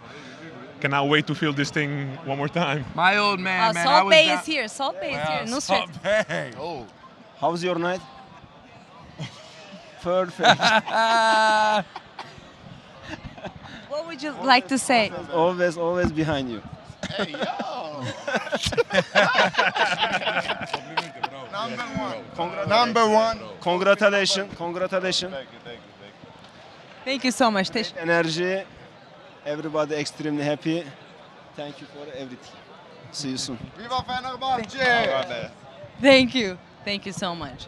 cannot wait to feel this thing one more time. My old man, man. Salt Bay is here, Salt Bay is here. Salt Bay. Oh. How was your night? Perfect. What would you like to say? Always behind you. Hey, yo. Number one. Congratulations. Thank you so much. Energy. Everybody extremely happy. Thank you for everything. See you soon. Viva Fenerbahce! Thank you. Thank you so much.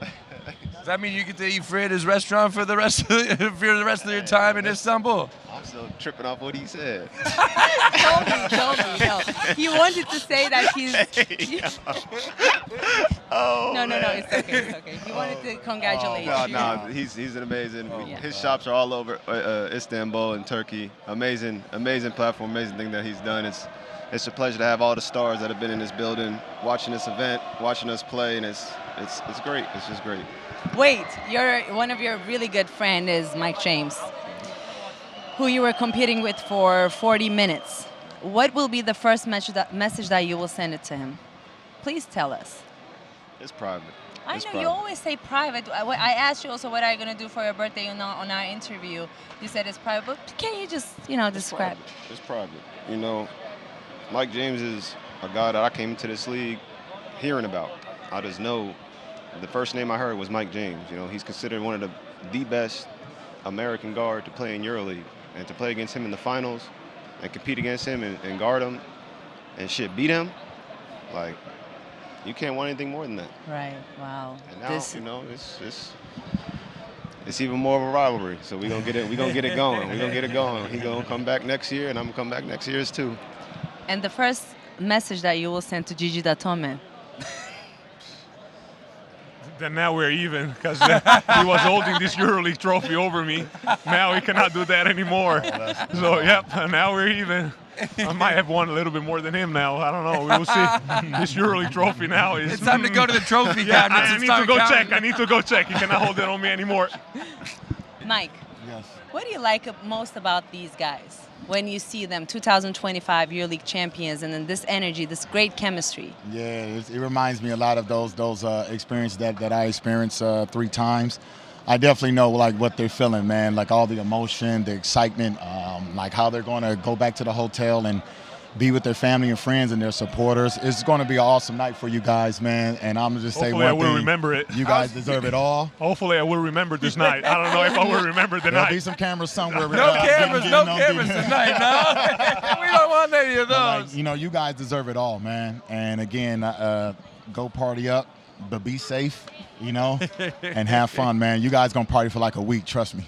Does that mean you get to eat free at his restaurant for the rest of your time in Istanbul? I'm still tripping off what he said. Told me. No. He wanted to say that he's... No, it's okay. He wanted to congratulate you. No, he's an amazing. His shops are all over Istanbul and Turkey. Amazing platform, amazing thing that he's done. It's a pleasure to have all the stars that have been in this building, watching this event, watching us play, and it's great. It's just great. Wait, one of your really good friend is Mike James. who you were competing with for 40 minutes. What will be the first message that you will send it to him? Please tell us. It's private. I know you always say private. I asked you also what are you going to do for your birthday on our interview. You said it's private, but can you just, describe? It's private. Mike James is a guy that I came into this league hearing about. I just know the first name I heard was Mike James. He's considered one of the best American guard to play in EuroLeague, and to play against him in the finals and compete against him and guard him and beat him, like, you can't want anything more than that. Right. Wow. And now, it's even more of a rivalry. So we're gonna get it. We're gonna get it going. We're gonna get it going. He's gonna come back next year, and I'm gonna come back next year too. And the first message that you will send to Gigi Datome? Then now we're even, because he was holding this EuroLeague trophy over me. Now he cannot do that anymore. So, yep, now we're even. I might have won a little bit more than him now. I don't know. We will see. This EuroLeague trophy now is... It's time to go to the trophy cabinet. I need to go check. I need to go check. He cannot hold it on me anymore. Mike. Yes. What do you like most about these guys when you see them, 2025 EuroLeague champions, and then this energy, this great chemistry? Yeah, it reminds me a lot of those experiences that I experienced 3 times. I definitely know what they're feeling, man. Like all the emotion, the excitement, like how they're going to go back to the hotel and be with their family and friends and their supporters. It's going to be an awesome night for you guys, man. And I'm going to just say one thing. Hopefully I will remember it. You guys deserve it all. Hopefully I will remember this night. I don't know if I will remember the night. There'll be some cameras somewhere. No cameras tonight, no. We don't want any of those. You guys deserve it all, man. And again, go party up, but be safe, and have fun, man. You guys going to party for like a week, trust me.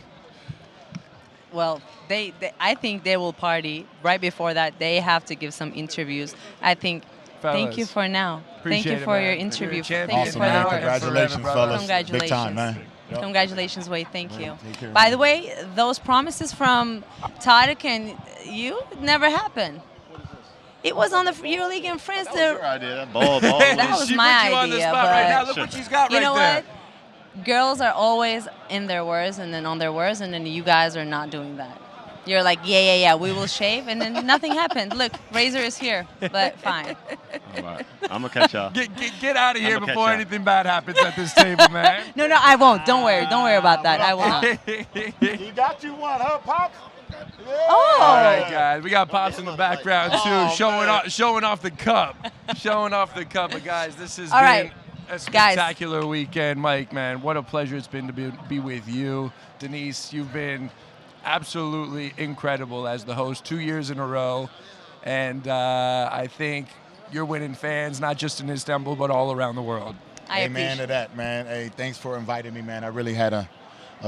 Well, I think they will party. Right before that, they have to give some interviews. I think. Fellas, thank you for now. Thank you for your interview. Thank you for the work. Congratulations, fellas. Congratulations. Big time, man. Yep. Congratulations, Wade. Thank you. By the way, those promises from Tarek and you never happened. It was on the EuroLeague in France. That was your idea. Ball. That was my idea. On the spot right now. Look what she's got right there. You know what? Girls are always in their words and then on their words, and then you guys are not doing that. You're like, yeah, we will shave, and then nothing happened. Look, Razor is here, but fine. All right. I'm going to catch y'all. Get out of here before anything bad happens at this table, man. No, I won't. Don't worry about that. I will not. He got you one, huh, Pops? Yeah. Oh. All right, guys. We got Pops in the background, too, showing off the cup. Showing off the cup. But, guys, this has been a spectacular weekend. Mike, man, what a pleasure it's been to be with you. Denise, you've been absolutely incredible as the host 2 years in a row. And I think you're winning fans, not just in Istanbul, but all around the world. Amen to that, man. Hey, thanks for inviting me, man. I really had a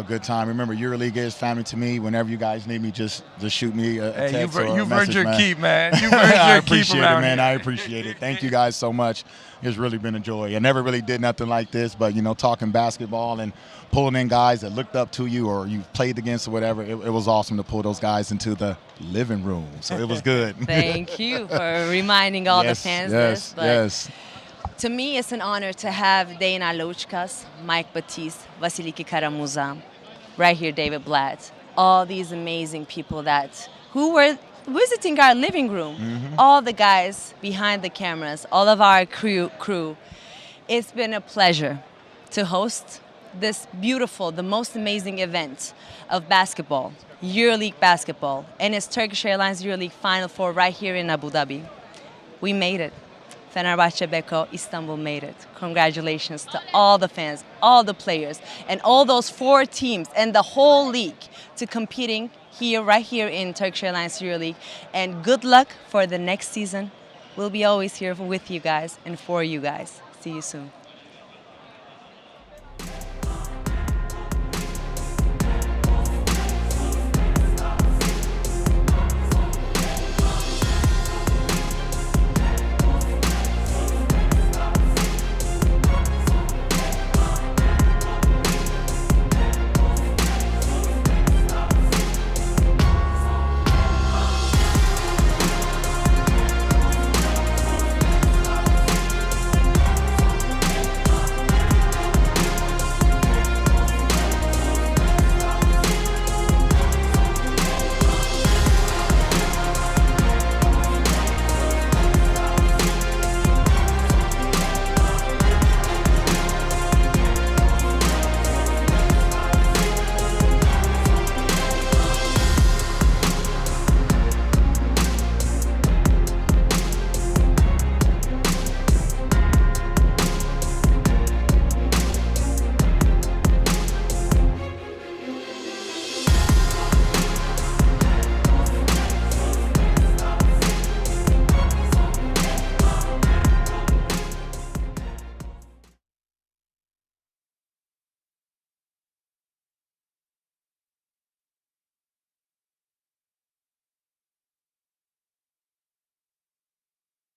good time. Remember, EuroLeague is family to me. Whenever you guys need me, just shoot me a text or a you've message, earned your man. keep, man. You've earned your keep around man. here. I appreciate it. Thank you guys so much. It's really been a joy. I never really did nothing like this, but, talking basketball and pulling in guys that looked up to you or you played against or whatever, it was awesome to pull those guys into the living room. So it was good. Thank you for reminding all the fans this. Yes. To me, it's an honor to have Dana Louchkas, Mike Batiste, Vasiliki Karamuza, right here, David Blatt, all these amazing people who were visiting our living room, all the guys behind the cameras, all of our crew. It's been a pleasure to host this beautiful, the most amazing event of basketball, EuroLeague basketball, and it's Turkish Airlines EuroLeague Final Four right here in Abu Dhabi. We made it. Fenerbahce Beko Istanbul made it. Congratulations to all the fans, all the players, and all those 4 teams and the whole league to competing right here in Turkish Airlines EuroLeague. And good luck for the next season. We'll be always here with you guys and for you guys. See you soon.